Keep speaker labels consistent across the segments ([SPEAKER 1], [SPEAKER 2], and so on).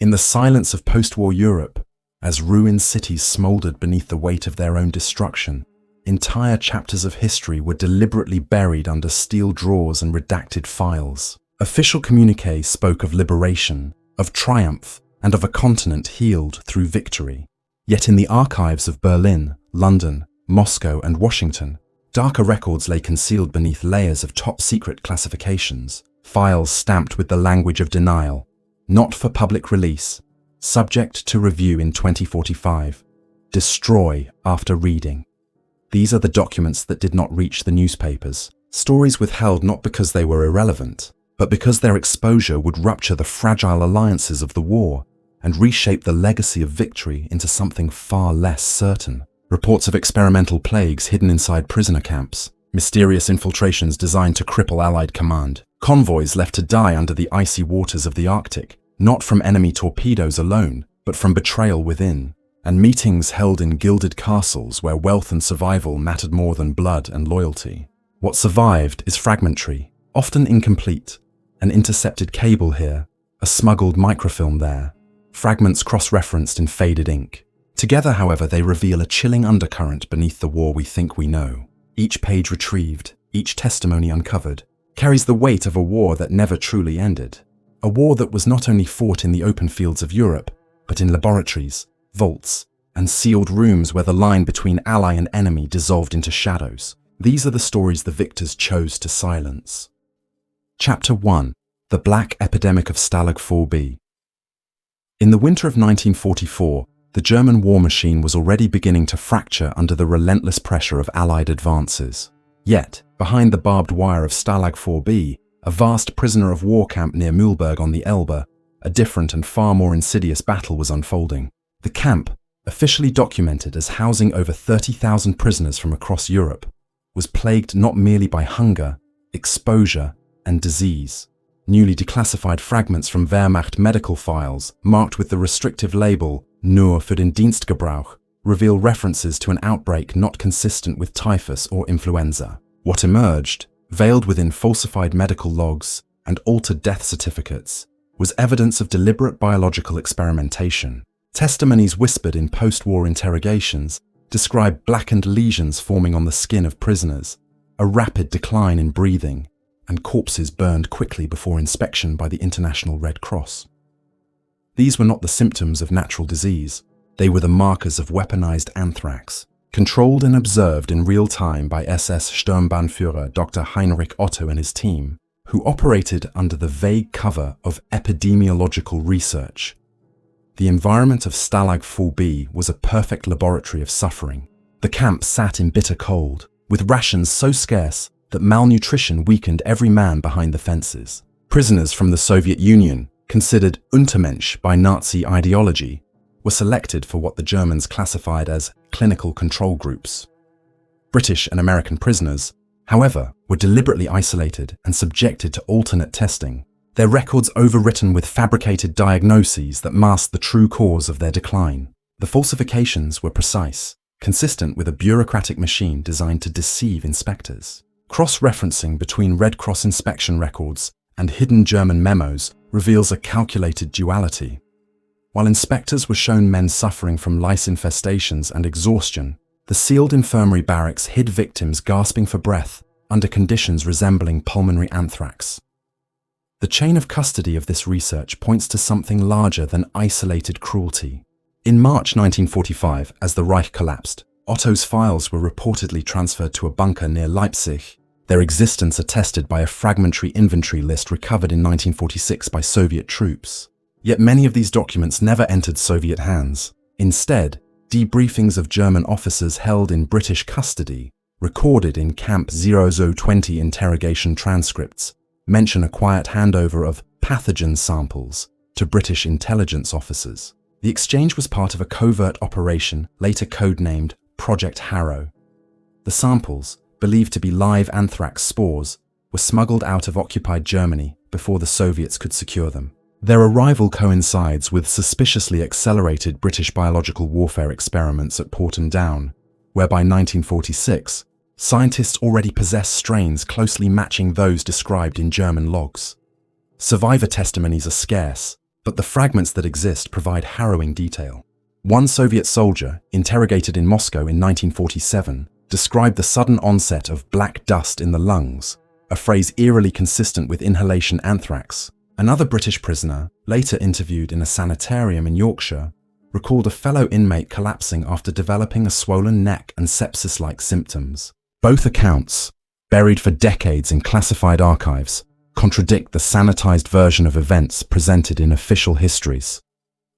[SPEAKER 1] In the silence of post-war Europe, as ruined cities smoldered beneath the weight of their own destruction, entire chapters of history were deliberately buried under steel drawers and redacted files. Official communiques spoke of liberation, of triumph, and of a continent healed through victory. Yet in the archives of Berlin, London, Moscow, and Washington, darker records lay concealed beneath layers of top-secret classifications, files stamped with the language of denial, not for public release, subject to review in 2045, destroy after reading. These are the documents that did not reach the newspapers, stories withheld not because they were irrelevant, but because their exposure would rupture the fragile alliances of the war and reshape the legacy of victory into something far less certain. Reports of experimental plagues hidden inside prisoner camps, mysterious infiltrations designed to cripple Allied command, convoys left to die under the icy waters of the Arctic, not from enemy torpedoes alone, but from betrayal within, and meetings held in gilded castles where wealth and survival mattered more than blood and loyalty. What survived is fragmentary, often incomplete, an intercepted cable here, a smuggled microfilm there, fragments cross-referenced in faded ink. Together, however, they reveal a chilling undercurrent beneath the war we think we know. Each page retrieved, each testimony uncovered, carries the weight of a war that never truly ended. A war that was not only fought in the open fields of Europe, but in laboratories, vaults, and sealed rooms where the line between ally and enemy dissolved into shadows. These are the stories the victors chose to silence. Chapter 1. The Black Epidemic of Stalag 4B. In the winter of 1944, the German war machine was already beginning to fracture under the relentless pressure of Allied advances. Yet, behind the barbed wire of Stalag 4B, a vast prisoner of war camp near Mühlberg on the Elbe, a different and far more insidious battle was unfolding. The camp, officially documented as housing over 30,000 prisoners from across Europe, was plagued not merely by hunger, exposure, and disease. Newly declassified fragments from Wehrmacht medical files, marked with the restrictive label Nur für den Dienstgebrauch, reveal references to an outbreak not consistent with typhus or influenza. What emerged, veiled within falsified medical logs and altered death certificates, was evidence of deliberate biological experimentation. Testimonies whispered in post-war interrogations describe blackened lesions forming on the skin of prisoners, a rapid decline in breathing, and corpses burned quickly before inspection by the International Red Cross. These were not the symptoms of natural disease. They were the markers of weaponized anthrax, controlled and observed in real time by SS Sturmbannführer Dr. Heinrich Otto and his team, who operated under the vague cover of epidemiological research. The environment of Stalag 4B was a perfect laboratory of suffering. The camp sat in bitter cold, with rations so scarce that malnutrition weakened every man behind the fences. Prisoners from the Soviet Union, considered Untermensch by Nazi ideology, were selected for what the Germans classified as clinical control groups. British and American prisoners, however, were deliberately isolated and subjected to alternate testing, their records overwritten with fabricated diagnoses that masked the true cause of their decline. The falsifications were precise, consistent with a bureaucratic machine designed to deceive inspectors. Cross-referencing between Red Cross inspection records and hidden German memos reveals a calculated duality. While inspectors were shown men suffering from lice infestations and exhaustion, the sealed infirmary barracks hid victims gasping for breath under conditions resembling pulmonary anthrax. The chain of custody of this research points to something larger than isolated cruelty. In March 1945, as the Reich collapsed, Otto's files were reportedly transferred to a bunker near Leipzig, their existence attested by a fragmentary inventory list recovered in 1946 by Soviet troops. Yet many of these documents never entered Soviet hands. Instead, debriefings of German officers held in British custody, recorded in Camp 0020 interrogation transcripts, mention a quiet handover of pathogen samples to British intelligence officers. The exchange was part of a covert operation later codenamed Project Harrow. The samples, believed to be live anthrax spores, were smuggled out of occupied Germany before the Soviets could secure them. Their arrival coincides with suspiciously accelerated British biological warfare experiments at Porton Down, where by 1946, scientists already possessed strains closely matching those described in German logs. Survivor testimonies are scarce, but the fragments that exist provide harrowing detail. One Soviet soldier, interrogated in Moscow in 1947, described the sudden onset of black dust in the lungs, a phrase eerily consistent with inhalation anthrax. Another British prisoner, later interviewed in a sanitarium in Yorkshire, recalled a fellow inmate collapsing after developing a swollen neck and sepsis-like symptoms. Both accounts, buried for decades in classified archives, contradict the sanitized version of events presented in official histories,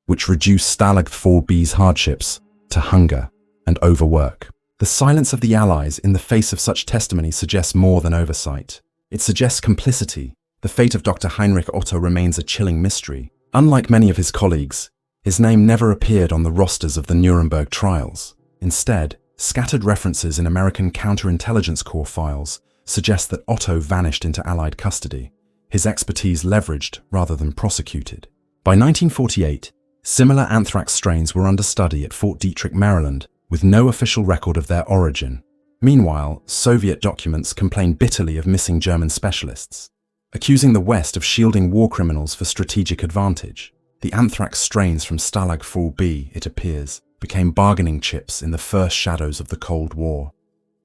[SPEAKER 1] which reduce Stalag 4B's hardships to hunger and overwork. The silence of the Allies in the face of such testimony suggests more than oversight. It suggests complicity. The fate of Dr. Heinrich Otto remains a chilling mystery. Unlike many of his colleagues, his name never appeared on the rosters of the Nuremberg trials. Instead, scattered references in American counterintelligence corps files suggest that Otto vanished into Allied custody, his expertise leveraged rather than prosecuted. By 1948, similar anthrax strains were under study at Fort Detrick, Maryland, with no official record of their origin. Meanwhile, Soviet documents complain bitterly of missing German specialists, accusing the West of shielding war criminals for strategic advantage. The anthrax strains from Stalag 4B, it appears, became bargaining chips in the first shadows of the Cold War.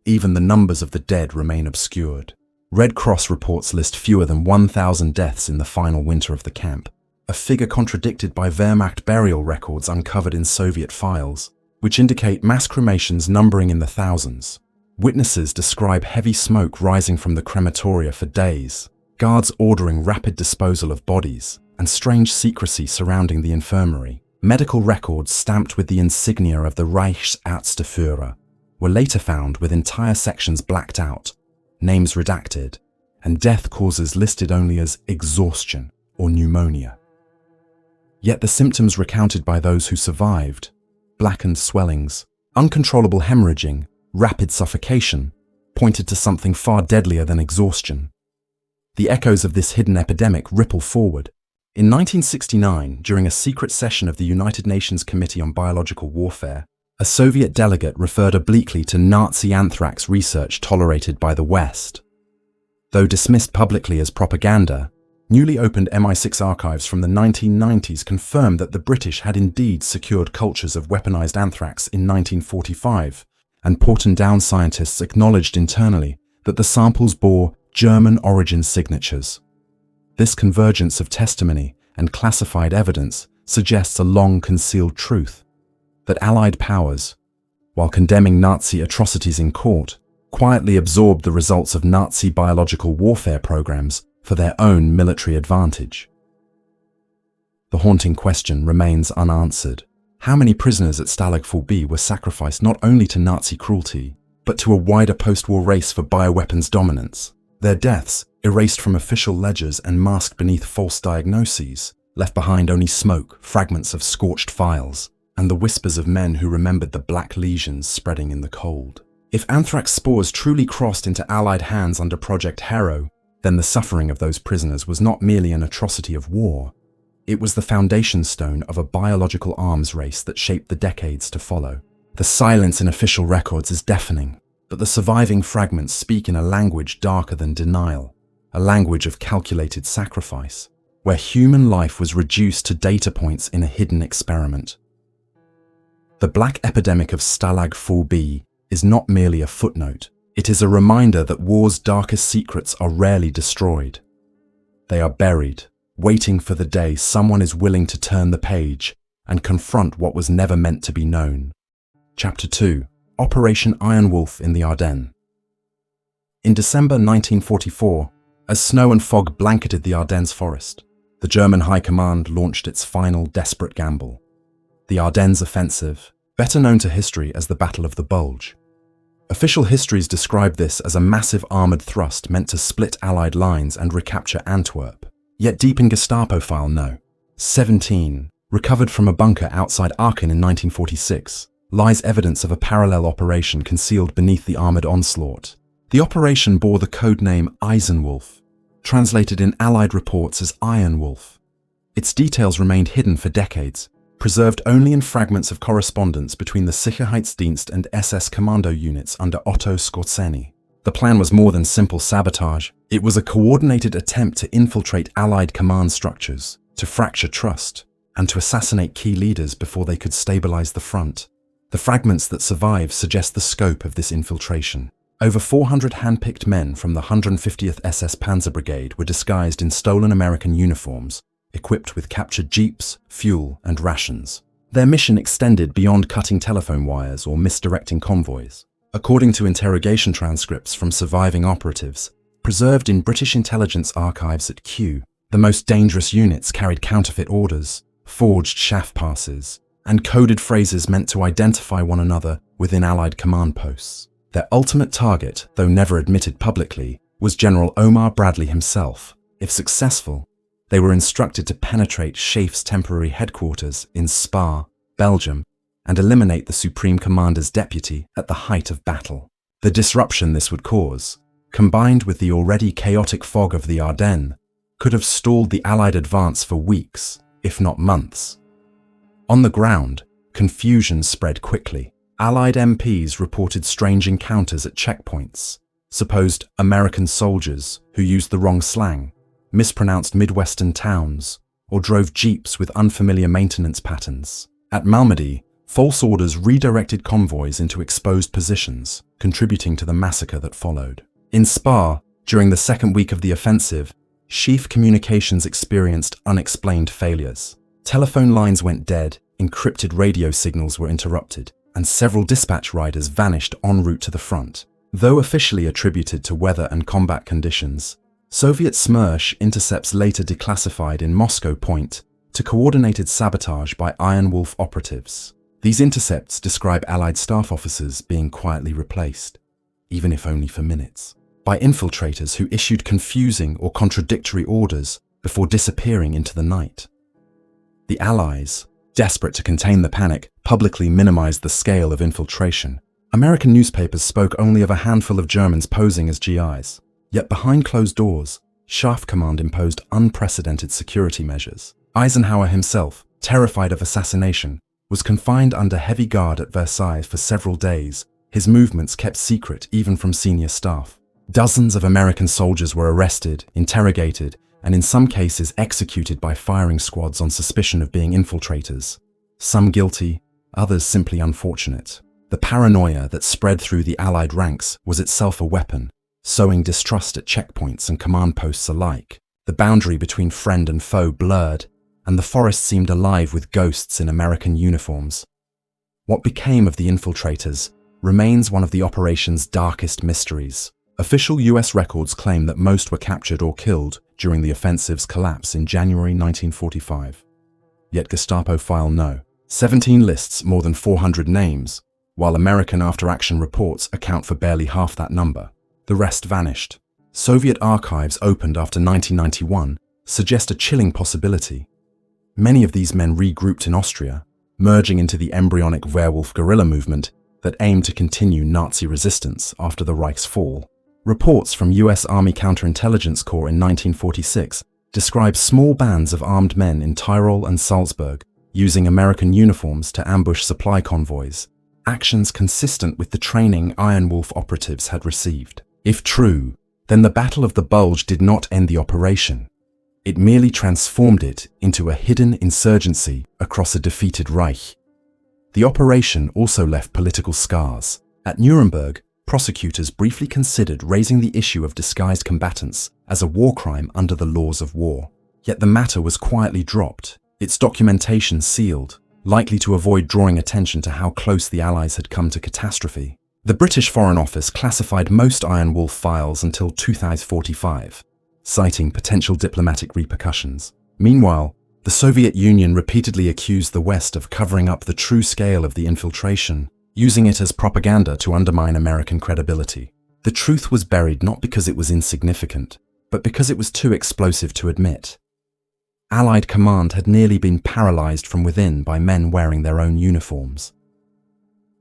[SPEAKER 1] Even the numbers of the dead remain obscured. Red Cross reports list fewer than 1,000 deaths in the final winter of the camp, a figure contradicted by Wehrmacht burial records uncovered in Soviet files, which indicate mass cremations numbering in the thousands. Witnesses describe heavy smoke rising from the crematoria for days, guards ordering rapid disposal of bodies, and strange secrecy surrounding the infirmary. Medical records stamped with the insignia of the Reichsärzteführer were later found with entire sections blacked out, names redacted, and death causes listed only as exhaustion or pneumonia. Yet the symptoms recounted by those who survived, blackened swellings, uncontrollable hemorrhaging, rapid suffocation, pointed to something far deadlier than exhaustion. The echoes of this hidden epidemic ripple forward. In 1969, during a secret session of the United Nations Committee on Biological Warfare, a Soviet delegate referred obliquely to Nazi anthrax research tolerated by the West. Though dismissed publicly as propaganda, newly opened MI6 archives from the 1990s confirmed that the British had indeed secured cultures of weaponized anthrax in 1945, and Porton Down scientists acknowledged internally that the samples bore German origin signatures. This convergence of testimony and classified evidence suggests a long-concealed truth, that Allied powers, while condemning Nazi atrocities in court, quietly absorbed the results of Nazi biological warfare programs for their own military advantage. The haunting question remains unanswered. How many prisoners at Stalag 4B were sacrificed not only to Nazi cruelty, but to a wider post-war race for bioweapons dominance? Their deaths, erased from official ledgers and masked beneath false diagnoses, left behind only smoke, fragments of scorched files, and the whispers of men who remembered the black lesions spreading in the cold. If anthrax spores truly crossed into Allied hands under Project Harrow, then the suffering of those prisoners was not merely an atrocity of war. It was the foundation stone of a biological arms race that shaped the decades to follow. The silence in official records is deafening, but the surviving fragments speak in a language darker than denial, a language of calculated sacrifice, where human life was reduced to data points in a hidden experiment. The black epidemic of Stalag 4B is not merely a footnote. It is a reminder that war's darkest secrets are rarely destroyed. They are buried, waiting for the day someone is willing to turn the page and confront what was never meant to be known. Chapter 2: Operation Iron Wolf in the Ardennes. In December 1944, as snow and fog blanketed the Ardennes forest, the German High Command launched its final desperate gamble. The Ardennes Offensive, better known to history as the Battle of the Bulge. Official histories describe this as a massive armoured thrust meant to split Allied lines and recapture Antwerp. Yet deep in Gestapo file No. 17, recovered from a bunker outside Aachen in 1946, lies evidence of a parallel operation concealed beneath the armoured onslaught. The operation bore the codename Eisenwolf, translated in Allied reports as Iron Wolf. Its details remained hidden for decades, preserved only in fragments of correspondence between the Sicherheitsdienst and SS commando units under Otto Skorzeny. The plan was more than simple sabotage. It was a coordinated attempt to infiltrate Allied command structures, to fracture trust, and to assassinate key leaders before they could stabilize the front. The fragments that survive suggest the scope of this infiltration. Over 400 hand-picked men from the 150th SS Panzer Brigade were disguised in stolen American uniforms, equipped with captured jeeps, fuel, and rations. Their mission extended beyond cutting telephone wires or misdirecting convoys. According to interrogation transcripts from surviving operatives, preserved in British intelligence archives at Kew, the most dangerous units carried counterfeit orders, forged chaff passes, and coded phrases meant to identify one another within Allied command posts. Their ultimate target, though never admitted publicly, was General Omar Bradley himself. If successful, they were instructed to penetrate SHAEF's temporary headquarters in Spa, Belgium, and eliminate the Supreme Commander's deputy at the height of battle. The disruption this would cause, combined with the already chaotic fog of the Ardennes, could have stalled the Allied advance for weeks, if not months. On the ground, confusion spread quickly. Allied MPs reported strange encounters at checkpoints, supposed American soldiers who used the wrong slang, mispronounced Midwestern towns, or drove jeeps with unfamiliar maintenance patterns. At Malmedy, false orders redirected convoys into exposed positions, contributing to the massacre that followed. In Spa, during the second week of the offensive, SHAEF communications experienced unexplained failures. Telephone lines went dead, encrypted radio signals were interrupted, and several dispatch riders vanished en route to the front. Though officially attributed to weather and combat conditions, Soviet SMERSH intercepts later declassified in Moscow point to coordinated sabotage by Iron Wolf operatives. These intercepts describe Allied staff officers being quietly replaced, even if only for minutes, by infiltrators who issued confusing or contradictory orders before disappearing into the night. The Allies, desperate to contain the panic, publicly minimized the scale of infiltration. American newspapers spoke only of a handful of Germans posing as GIs. Yet behind closed doors, SHAEF Command imposed unprecedented security measures. Eisenhower himself, terrified of assassination, was confined under heavy guard at Versailles for several days, his movements kept secret even from senior staff. Dozens of American soldiers were arrested, interrogated, and in some cases executed by firing squads on suspicion of being infiltrators. Some guilty, others simply unfortunate. The paranoia that spread through the Allied ranks was itself a weapon, sowing distrust at checkpoints and command posts alike. The boundary between friend and foe blurred, and the forest seemed alive with ghosts in American uniforms. What became of the infiltrators remains one of the operation's darkest mysteries. Official US records claim that most were captured or killed during the offensive's collapse in January 1945. Yet Gestapo file no. 17 lists more than 400 names, while American after-action reports account for barely half that number. The rest vanished. Soviet archives opened after 1991 suggest a chilling possibility. Many of these men regrouped in Austria, merging into the embryonic werewolf guerrilla movement that aimed to continue Nazi resistance after the Reich's fall. Reports from US Army Counterintelligence Corps in 1946 describe small bands of armed men in Tyrol and Salzburg using American uniforms to ambush supply convoys, actions consistent with the training Iron Wolf operatives had received. If true, then the Battle of the Bulge did not end the operation. It merely transformed it into a hidden insurgency across a defeated Reich. The operation also left political scars. At Nuremberg, prosecutors briefly considered raising the issue of disguised combatants as a war crime under the laws of war. Yet the matter was quietly dropped, its documentation sealed, likely to avoid drawing attention to how close the Allies had come to catastrophe. The British Foreign Office classified most Iron Wolf files until 2045, citing potential diplomatic repercussions. Meanwhile, the Soviet Union repeatedly accused the West of covering up the true scale of the infiltration, using it as propaganda to undermine American credibility. The truth was buried not because it was insignificant, but because it was too explosive to admit. Allied command had nearly been paralyzed from within by men wearing their own uniforms.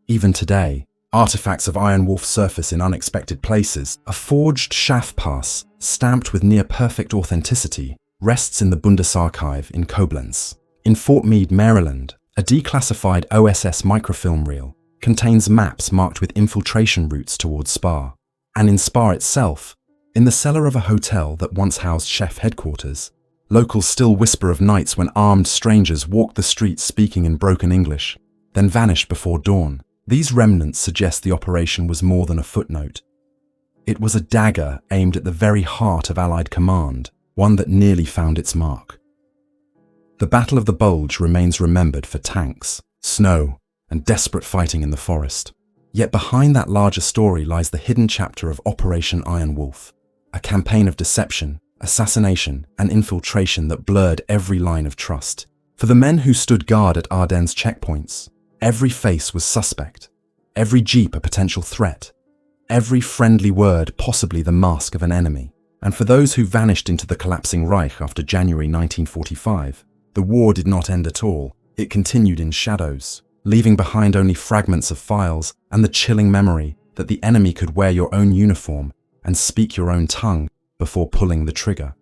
[SPEAKER 1] Even today, artifacts of Iron Wolf surface in unexpected places. A forged chaff pass, stamped with near-perfect authenticity, rests in the Bundesarchiv in Koblenz. In Fort Meade, Maryland, a declassified OSS microfilm reel contains maps marked with infiltration routes towards Spa. And in Spa itself, in the cellar of a hotel that once housed chef headquarters, Locals still whisper of nights when armed strangers walked the streets speaking in broken English, then vanished before dawn. These remnants suggest the operation was more than a footnote. It was a dagger aimed at the very heart of Allied command, one that nearly found its mark. The Battle of the Bulge remains remembered for tanks, snow, and desperate fighting in the forest. Yet behind that larger story lies the hidden chapter of Operation Iron Wolf, a campaign of deception, assassination, and infiltration that blurred every line of trust. For the men who stood guard at Ardennes checkpoints, every face was suspect, every jeep a potential threat, every friendly word possibly the mask of an enemy. And for those who vanished into the collapsing Reich after January 1945, the war did not end at all. It continued in shadows, leaving behind only fragments of files and the chilling memory that the enemy could wear your own uniform and speak your own tongue before pulling the trigger.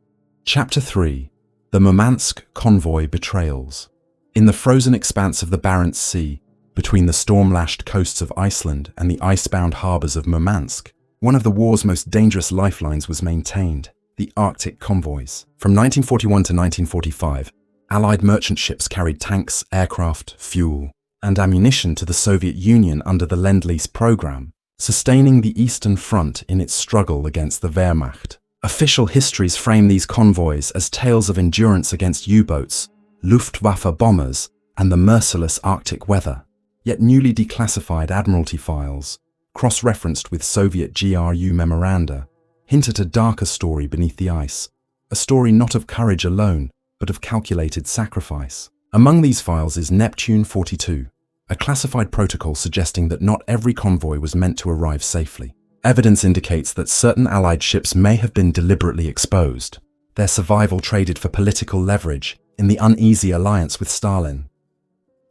[SPEAKER 1] Chapter 3. The Murmansk Convoy Betrayals. In the frozen expanse of the Barents Sea, between the storm-lashed coasts of Iceland and the icebound harbours of Murmansk, one of the war's most dangerous lifelines was maintained, the Arctic convoys. From 1941 to 1945, Allied merchant ships carried tanks, aircraft, fuel, and ammunition to the Soviet Union under the Lend-Lease program, sustaining the Eastern Front in its struggle against the Wehrmacht. Official histories frame these convoys as tales of endurance against U-boats, Luftwaffe bombers, and the merciless Arctic weather. Yet newly declassified Admiralty files, cross-referenced with Soviet GRU memoranda, hint at a darker story beneath the ice, a story not of courage alone, but of calculated sacrifice. Among these files is Neptune 42, a classified protocol suggesting that not every convoy was meant to arrive safely. Evidence indicates that certain Allied ships may have been deliberately exposed, their survival traded for political leverage in the uneasy alliance with Stalin.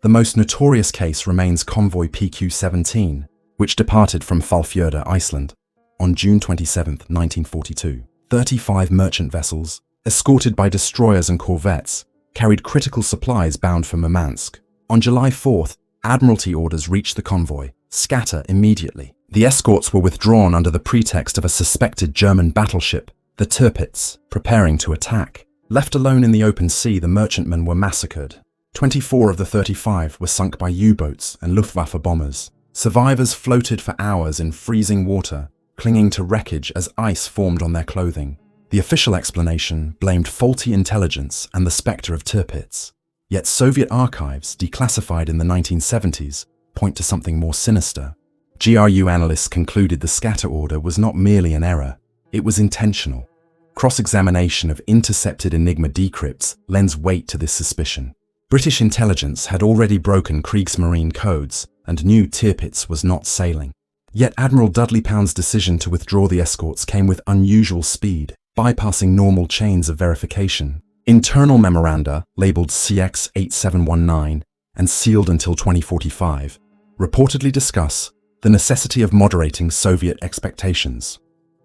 [SPEAKER 1] The most notorious case remains Convoy PQ-17, which departed from Hvalfjörður, Iceland, on June 27, 1942. 35 merchant vessels, escorted by destroyers and corvettes, carried critical supplies bound for Murmansk. On July 4th, Admiralty orders reached the convoy: scatter immediately. The escorts were withdrawn under the pretext of a suspected German battleship, the Tirpitz, preparing to attack. Left alone in the open sea, the merchantmen were massacred. 24 of the 35 were sunk by U-boats and Luftwaffe bombers. Survivors floated for hours in freezing water, clinging to wreckage as ice formed on their clothing. The official explanation blamed faulty intelligence and the spectre of Tirpitz. Yet Soviet archives, declassified in the 1970s, point to something more sinister. GRU analysts concluded the scatter order was not merely an error, it was intentional. Cross-examination of intercepted Enigma decrypts lends weight to this suspicion. British intelligence had already broken Kriegsmarine codes and knew Tirpitz was not sailing. Yet Admiral Dudley Pound's decision to withdraw the escorts came with unusual speed, bypassing normal chains of verification. Internal memoranda, labeled CX-8719 and sealed until 2045, reportedly discuss the necessity of moderating Soviet expectations.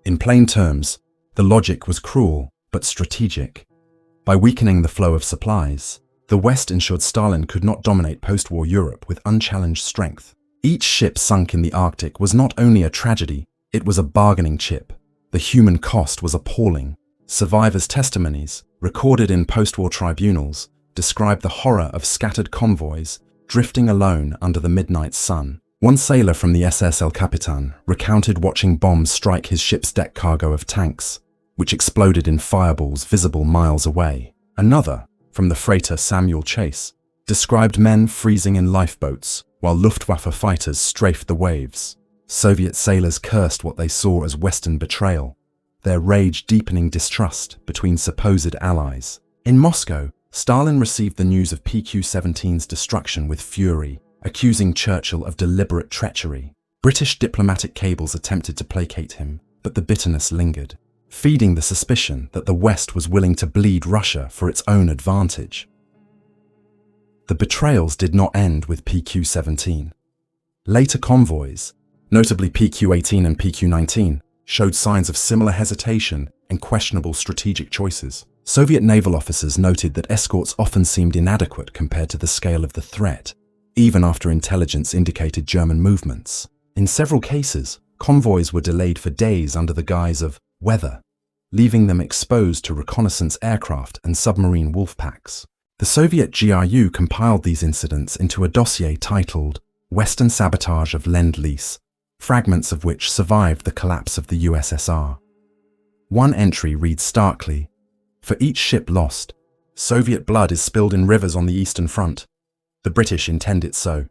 [SPEAKER 1] In plain terms, the logic was cruel but strategic. By weakening the flow of supplies, the West ensured Stalin could not dominate post-war Europe with unchallenged strength. Each ship sunk in the Arctic was not only a tragedy, it was a bargaining chip. The human cost was appalling. Survivors' testimonies, recorded in post-war tribunals, described the horror of scattered convoys drifting alone under the midnight sun. One sailor from the SS El Capitan recounted watching bombs strike his ship's deck cargo of tanks, which exploded in fireballs visible miles away. Another, from the freighter Samuel Chase, described men freezing in lifeboats while Luftwaffe fighters strafed the waves. Soviet sailors cursed what they saw as Western betrayal, their rage deepening distrust between supposed allies. In Moscow, Stalin received the news of PQ-17's destruction with fury, accusing Churchill of deliberate treachery. British diplomatic cables attempted to placate him, but the bitterness lingered, feeding the suspicion that the West was willing to bleed Russia for its own advantage. The betrayals did not end with PQ-17. Later convoys, notably PQ-18 and PQ-19, showed signs of similar hesitation and questionable strategic choices. Soviet naval officers noted that escorts often seemed inadequate compared to the scale of the threat, even after intelligence indicated German movements. In several cases, convoys were delayed for days under the guise of weather. leaving them exposed to reconnaissance aircraft and submarine wolf packs. The Soviet GRU compiled these incidents into a dossier titled Western Sabotage of Lend-Lease, fragments of which survived the collapse of the USSR. One entry reads starkly, "For each ship lost, Soviet blood is spilled in rivers on the Eastern Front. The British intend it so."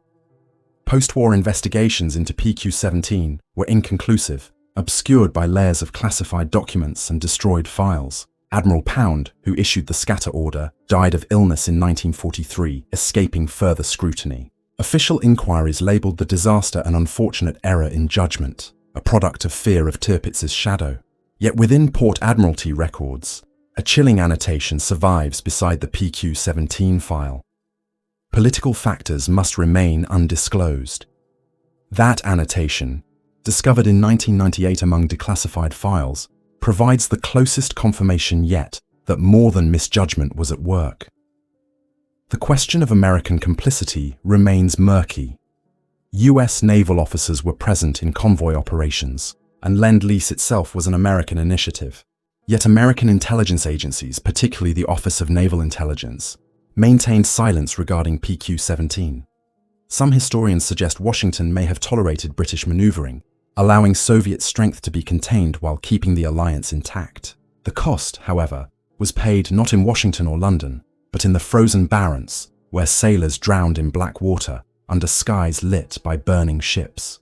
[SPEAKER 1] Post-war investigations into PQ-17 were inconclusive, obscured by layers of classified documents and destroyed files. Admiral Pound, who issued the scatter order, died of illness in 1943, escaping further scrutiny. Official inquiries labelled the disaster an unfortunate error in judgment, a product of fear of Tirpitz's shadow. Yet within Port Admiralty records, a chilling annotation survives beside the PQ-17 file. Political factors must remain undisclosed. That annotation, discovered in 1998 among declassified files, provides the closest confirmation yet that more than misjudgment was at work. The question of American complicity remains murky. US naval officers were present in convoy operations, and Lend-Lease itself was an American initiative. Yet American intelligence agencies, particularly the Office of Naval Intelligence, maintained silence regarding PQ-17. Some historians suggest Washington may have tolerated British maneuvering, allowing Soviet strength to be contained while keeping the alliance intact. The cost, however, was paid not in Washington or London, but in the frozen Barents, where sailors drowned in black water under skies lit by burning ships.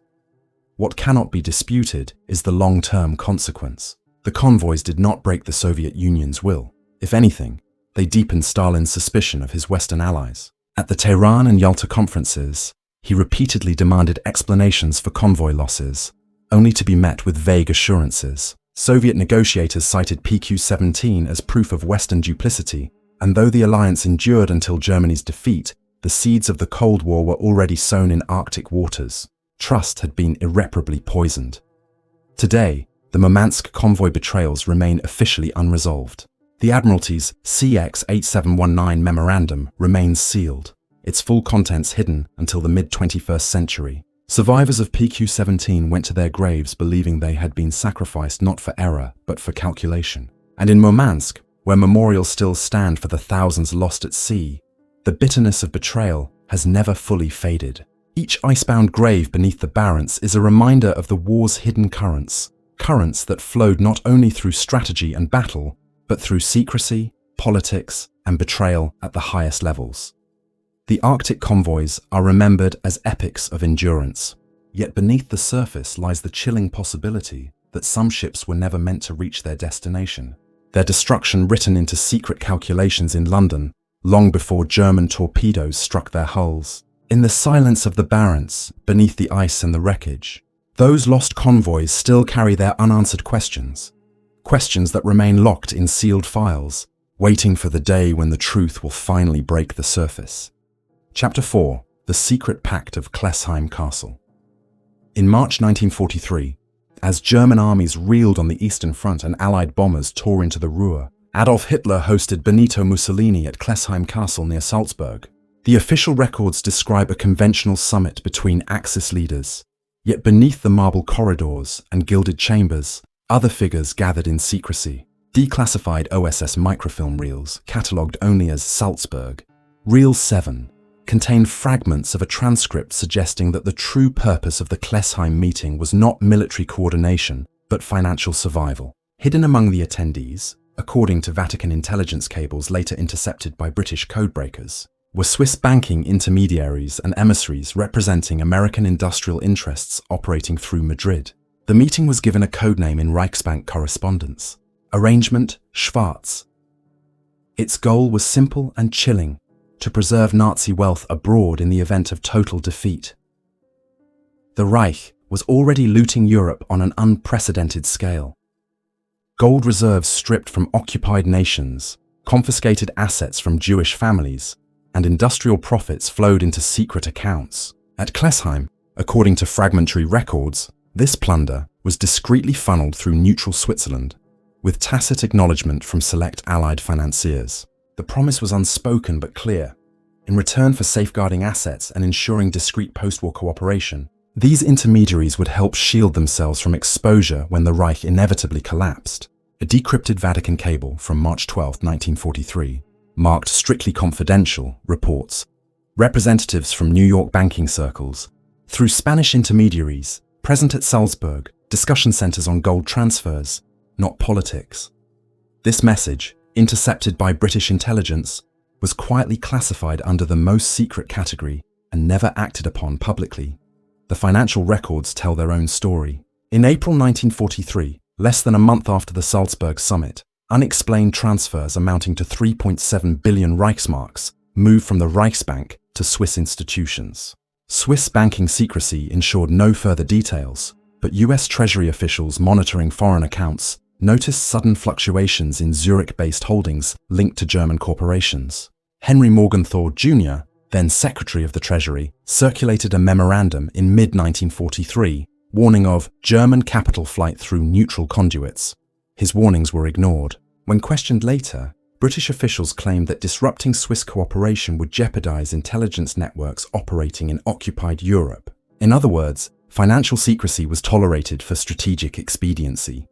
[SPEAKER 1] What cannot be disputed is the long-term consequence. The convoys did not break the Soviet Union's will. If anything, they deepened Stalin's suspicion of his Western allies. At the Tehran and Yalta conferences, he repeatedly demanded explanations for convoy losses, only to be met with vague assurances. Soviet negotiators cited PQ-17 as proof of Western duplicity, and though the alliance endured until Germany's defeat, the seeds of the Cold War were already sown in Arctic waters. Trust had been irreparably poisoned. Today, the Murmansk convoy betrayals remain officially unresolved. The Admiralty's CX-8719 memorandum remains sealed, its full contents hidden until the mid-21st century. Survivors of PQ-17 went to their graves believing they had been sacrificed not for error, but for calculation. And in Murmansk, where memorials still stand for the thousands lost at sea, the bitterness of betrayal has never fully faded. Each icebound grave beneath the Barents is a reminder of the war's hidden currents that flowed not only through strategy and battle, but through secrecy, politics, and betrayal at the highest levels. The Arctic convoys are remembered as epics of endurance, yet beneath the surface lies the chilling possibility that some ships were never meant to reach their destination, their destruction written into secret calculations in London long before German torpedoes struck their hulls. In the silence of the Barents, beneath the ice and the wreckage, those lost convoys still carry their unanswered questions that remain locked in sealed files, waiting for the day when the truth will finally break the surface. Chapter 4. The Secret Pact of Klessheim Castle. In March 1943, as German armies reeled on the Eastern Front and Allied bombers tore into the Ruhr, Adolf Hitler hosted Benito Mussolini at Klessheim Castle near Salzburg. The official records describe a conventional summit between Axis leaders, yet beneath the marble corridors and gilded chambers, other figures gathered in secrecy. Declassified OSS microfilm reels, catalogued only as Salzburg, Reel 7, contain fragments of a transcript suggesting that the true purpose of the Klessheim meeting was not military coordination, but financial survival. Hidden among the attendees, according to Vatican intelligence cables later intercepted by British codebreakers, were Swiss banking intermediaries and emissaries representing American industrial interests operating through Madrid. The meeting was given a codename in Reichsbank correspondence: Arrangement Schwarz. Its goal was simple and chilling: to preserve Nazi wealth abroad in the event of total defeat. The Reich was already looting Europe on an unprecedented scale. Gold reserves stripped from occupied nations, confiscated assets from Jewish families, and industrial profits flowed into secret accounts. At Klessheim, according to fragmentary records, this plunder was discreetly funneled through neutral Switzerland, with tacit acknowledgement from select Allied financiers. The promise was unspoken but clear. In return for safeguarding assets and ensuring discreet post-war cooperation, these intermediaries would help shield themselves from exposure when the Reich inevitably collapsed. A decrypted Vatican cable from March 12, 1943, marked strictly confidential, reports representatives from New York banking circles, through Spanish intermediaries, present at Salzburg, discussion centers on gold transfers, not politics. This message, intercepted by British intelligence, was quietly classified under the most secret category and never acted upon publicly. The financial records tell their own story. In April 1943, less than a month after the Salzburg summit, unexplained transfers amounting to 3.7 billion Reichsmarks moved from the Reichsbank to Swiss institutions. Swiss banking secrecy ensured no further details, but US Treasury officials monitoring foreign accounts noticed sudden fluctuations in Zurich-based holdings linked to German corporations. Henry Morgenthau Jr., then Secretary of the Treasury, circulated a memorandum in mid-1943 warning of German capital flight through neutral conduits. His warnings were ignored. When questioned later, British officials claimed that disrupting Swiss cooperation would jeopardize intelligence networks operating in occupied Europe. In other words, financial secrecy was tolerated for strategic expediency.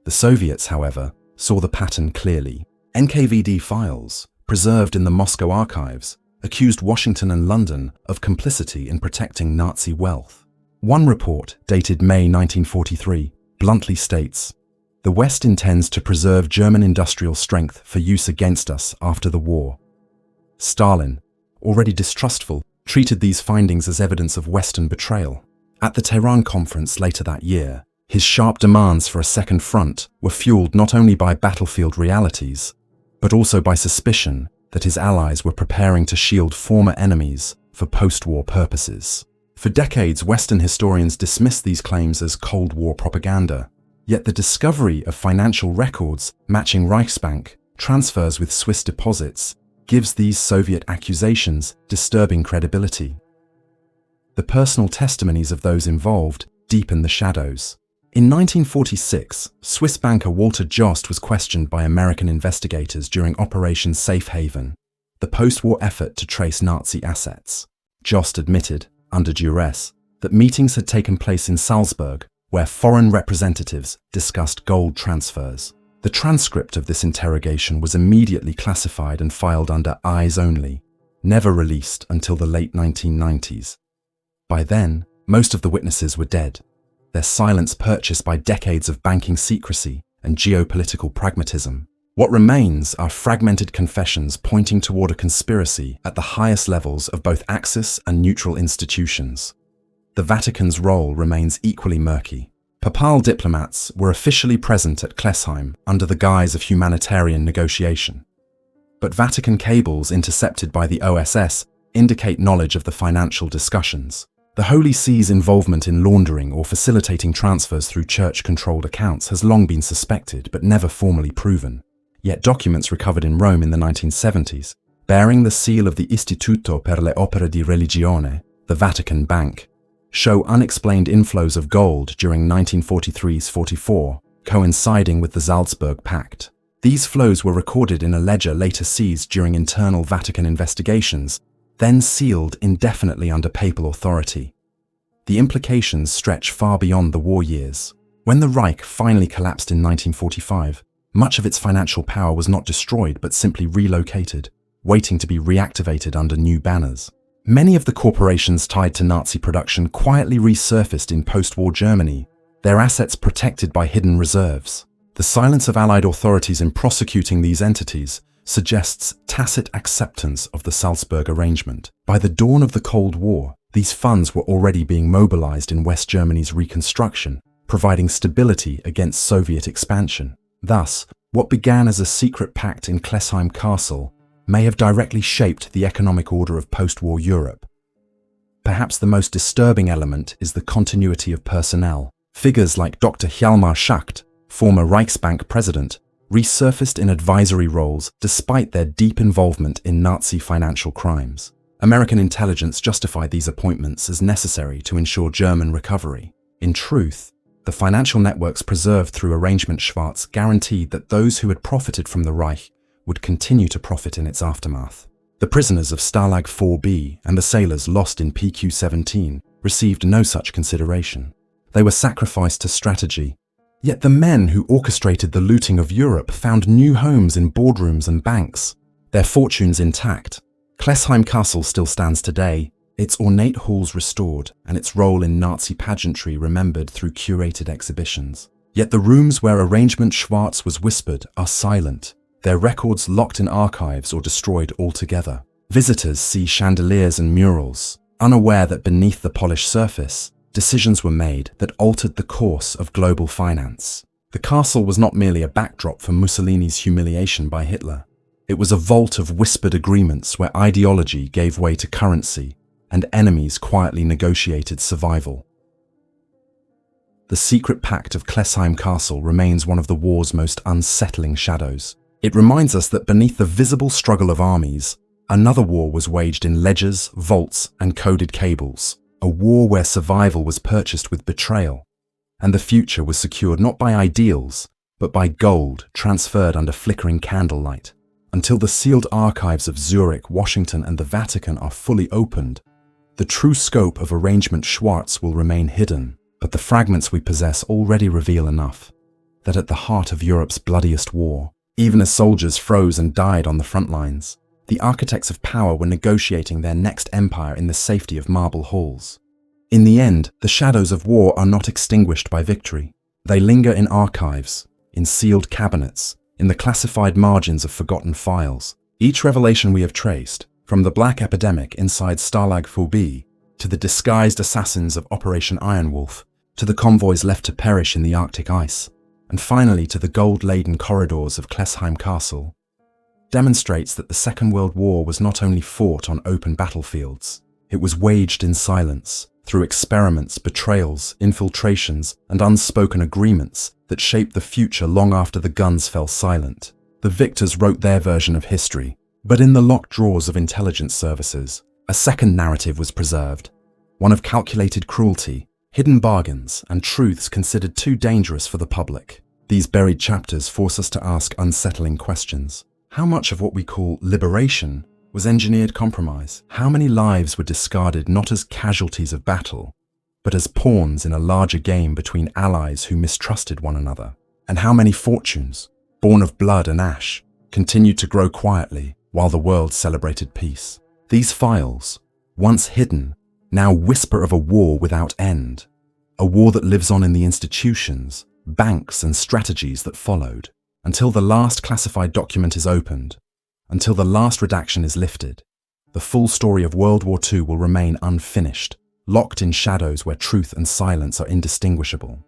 [SPEAKER 1] The Soviets, however, saw the pattern clearly. NKVD files, preserved in the Moscow archives, accused Washington and London of complicity in protecting Nazi wealth. One report, dated May 1943, bluntly states, "The West intends to preserve German industrial strength for use against us after the war." Stalin, already distrustful, treated these findings as evidence of Western betrayal. At the Tehran conference later that year, his sharp demands for a second front were fueled not only by battlefield realities, but also by suspicion that his allies were preparing to shield former enemies for post-war purposes. For decades, Western historians dismissed these claims as Cold War propaganda. Yet the discovery of financial records matching Reichsbank transfers with Swiss deposits gives these Soviet accusations disturbing credibility. The personal testimonies of those involved deepen the shadows. In 1946, Swiss banker Walter Jost was questioned by American investigators during Operation Safe Haven, the post-war effort to trace Nazi assets. Jost admitted, under duress, that meetings had taken place in Salzburg, where foreign representatives discussed gold transfers. The transcript of this interrogation was immediately classified and filed under eyes only, never released until the late 1990s. By then, most of the witnesses were dead, their silence purchased by decades of banking secrecy and geopolitical pragmatism. What remains are fragmented confessions pointing toward a conspiracy at the highest levels of both Axis and neutral institutions. The Vatican's role remains equally murky. Papal diplomats were officially present at Klessheim under the guise of humanitarian negotiation. But Vatican cables intercepted by the OSS indicate knowledge of the financial discussions. The Holy See's involvement in laundering or facilitating transfers through church-controlled accounts has long been suspected but never formally proven. Yet documents recovered in Rome in the 1970s, bearing the seal of the Istituto per le Opere di Religione, the Vatican Bank, show unexplained inflows of gold during 1943's 44, coinciding with the Salzburg Pact. These flows were recorded in a ledger later seized during internal Vatican investigations, then sealed indefinitely under papal authority. The implications stretch far beyond the war years. When the Reich finally collapsed in 1945, much of its financial power was not destroyed but simply relocated, waiting to be reactivated under new banners. Many of the corporations tied to Nazi production quietly resurfaced in post-war Germany, their assets protected by hidden reserves. The silence of Allied authorities in prosecuting these entities suggests tacit acceptance of the Salzburg arrangement. By the dawn of the Cold War, these funds were already being mobilized in West Germany's reconstruction, providing stability against Soviet expansion. Thus, what began as a secret pact in Klessheim Castle may have directly shaped the economic order of post-war Europe. Perhaps the most disturbing element is the continuity of personnel. Figures like Dr. Hjalmar Schacht, former Reichsbank president, resurfaced in advisory roles despite their deep involvement in Nazi financial crimes. American intelligence justified these appointments as necessary to ensure German recovery. In truth, the financial networks preserved through Arrangement Schwarz guaranteed that those who had profited from the Reich would continue to profit in its aftermath. The prisoners of Stalag 4B and the sailors lost in PQ-17 received no such consideration. They were sacrificed to strategy, Yet the men who orchestrated the looting of Europe found new homes in boardrooms and banks, their fortunes intact. Klessheim Castle still stands today, its ornate halls restored and its role in Nazi pageantry remembered through curated exhibitions. Yet the rooms where Arrangement Schwarz was whispered are silent, their records locked in archives or destroyed altogether. Visitors see chandeliers and murals, unaware that beneath the polished surface, decisions were made that altered the course of global finance. The castle was not merely a backdrop for Mussolini's humiliation by Hitler. It was a vault of whispered agreements where ideology gave way to currency and enemies quietly negotiated survival. The secret pact of Klessheim Castle remains one of the war's most unsettling shadows. It reminds us that beneath the visible struggle of armies, another war was waged in ledgers, vaults, and coded cables. A war where survival was purchased with betrayal, and the future was secured not by ideals, but by gold transferred under flickering candlelight. Until the sealed archives of Zurich, Washington, and the Vatican are fully opened, the true scope of Arrangement Schwarz will remain hidden. But the fragments we possess already reveal enough, that at the heart of Europe's bloodiest war, even as soldiers froze and died on the front lines, the architects of power were negotiating their next empire in the safety of marble halls. In the end, the shadows of war are not extinguished by victory. They linger in archives, in sealed cabinets, in the classified margins of forgotten files. Each revelation we have traced, from the Black Epidemic inside Stalag to the disguised assassins of Operation Ironwolf, to the convoys left to perish in the Arctic ice, and finally to the gold-laden corridors of Klessheim Castle, demonstrates that the Second World War was not only fought on open battlefields, it was waged in silence, through experiments, betrayals, infiltrations, and unspoken agreements that shaped the future long after the guns fell silent. The victors wrote their version of history, but in the locked drawers of intelligence services, a second narrative was preserved, one of calculated cruelty, hidden bargains, and truths considered too dangerous for the public. These buried chapters force us to ask unsettling questions. How much of what we call liberation was engineered compromise? How many lives were discarded not as casualties of battle, but as pawns in a larger game between allies who mistrusted one another? And how many fortunes, born of blood and ash, continued to grow quietly while the world celebrated peace? These files, once hidden, now whisper of a war without end, a war that lives on in the institutions, banks, and strategies that followed, until the last classified document is opened, until the last redaction is lifted. The full story of World War II will remain unfinished, locked in shadows where truth and silence are indistinguishable.